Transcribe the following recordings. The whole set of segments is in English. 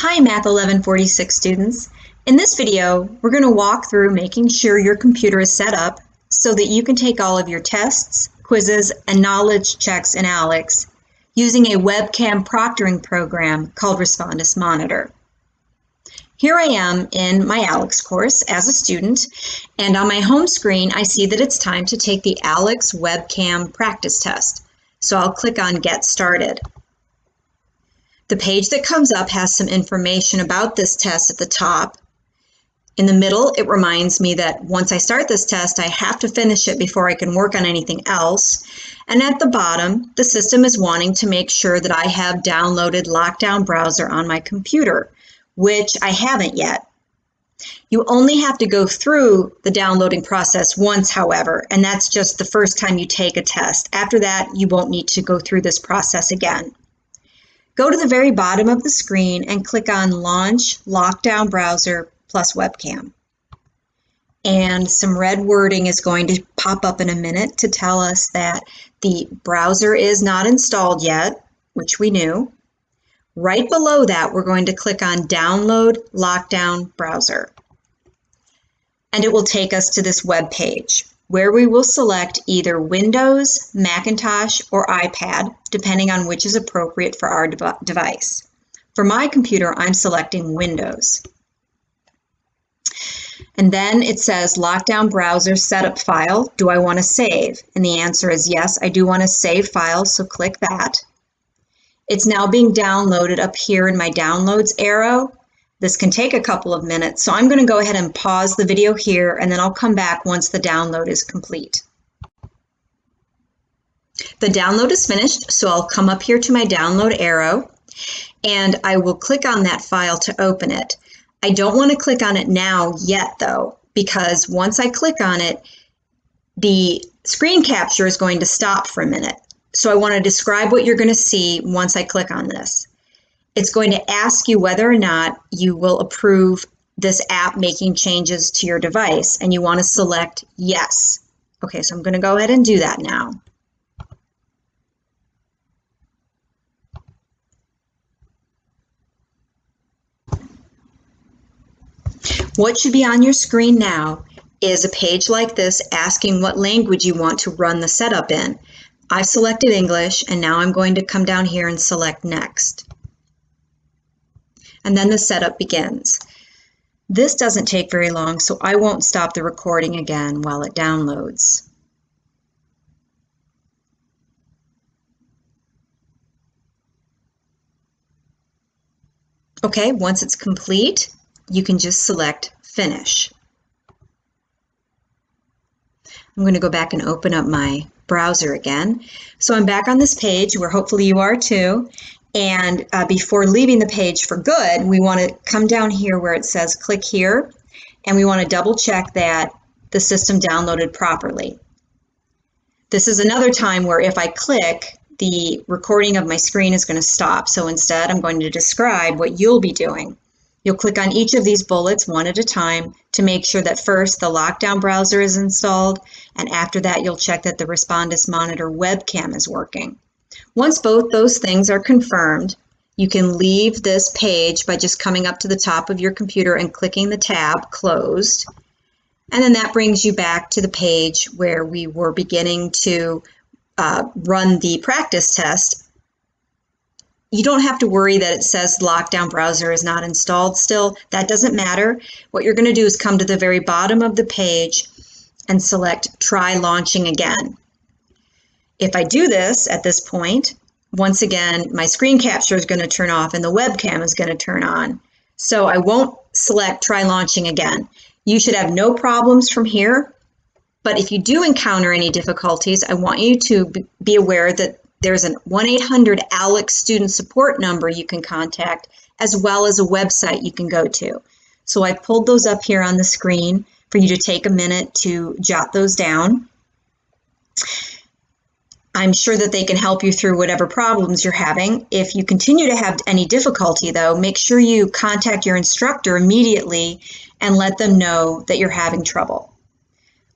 Hi Math 1146 students. In this video, we're going to walk through making sure your computer is set up so that you can take all of your tests, quizzes, and knowledge checks in ALEKS using a webcam proctoring program called Respondus Monitor. Here I am in my ALEKS course as a student, and on my home screen I see that it's time to take the ALEKS webcam practice test. So I'll click on Get Started. The page that comes up has some information about this test at the top. In the middle, it reminds me that once I start this test, I have to finish it before I can work on anything else. And at the bottom, the system is wanting to make sure that I have downloaded Lockdown Browser on my computer, which I haven't yet. You only have to go through the downloading process once, however, and that's just the first time you take a test. After that, you won't need to go through this process again. Go to the very bottom of the screen and click on Launch Lockdown Browser plus Webcam. And some red wording is going to pop up in a minute to tell us that the browser is not installed yet, which we knew. Right below that, we're going to click on Download Lockdown Browser. And it will take us to this web page, where we will select either Windows, Macintosh, or iPad, depending on which is appropriate for our device. For my computer, I'm selecting Windows. And then it says Lockdown Browser Setup File. Do I want to save? And the answer is yes, I do want to save file, so click that. It's now being downloaded up here in my Downloads arrow. This can take a couple of minutes, so I'm going to go ahead and pause the video here, and then I'll come back once the download is complete. The download is finished, so I'll come up here to my download arrow, and I will click on that file to open it. I don't want to click on it now yet, though, because once I click on it, the screen capture is going to stop for a minute. So I want to describe what you're going to see once I click on this. It's going to ask you whether or not you will approve this app making changes to your device, and you want to select yes. Okay, so I'm going to go ahead and do that now. What should be on your screen now is a page like this asking what language you want to run the setup in. I've selected English, and now I'm going to come down here and select Next. And then the setup begins. This doesn't take very long, so I won't stop the recording again while it downloads. Okay, once it's complete, you can just select Finish. I'm going to go back and open up my browser again. So I'm back on this page where hopefully you are too. And before leaving the page for good, we want to come down here where it says click here, and we want to double check that the system downloaded properly. This is another time where if I click, the recording of my screen is going to stop. So instead, I'm going to describe what you'll be doing. You'll click on each of these bullets one at a time to make sure that first the Lockdown Browser is installed, and after that you'll check that the Respondus Monitor webcam is working. Once both those things are confirmed, you can leave this page by just coming up to the top of your computer and clicking the tab Closed. And then that brings you back to the page where we were beginning to run the practice test. You don't have to worry that it says Lockdown Browser is not installed still. That doesn't matter. What you're going to do is come to the very bottom of the page and select Try Launching Again. If I do this at this point, once again, my screen capture is going to turn off and the webcam is going to turn on. So I won't select Try Launching Again. You should have no problems from here, but if you do encounter any difficulties, I want you to be aware that there's a 1-800-ALEKS student support number you can contact, as well as a website you can go to. So I pulled those up here on the screen for you to take a minute to jot those down. I'm sure that they can help you through whatever problems you're having. If you continue to have any difficulty, though, make sure you contact your instructor immediately and let them know that you're having trouble.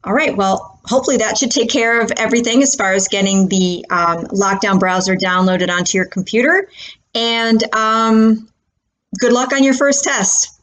All right, well, hopefully that should take care of everything as far as getting the Lockdown Browser downloaded onto your computer. And Good luck on your first test.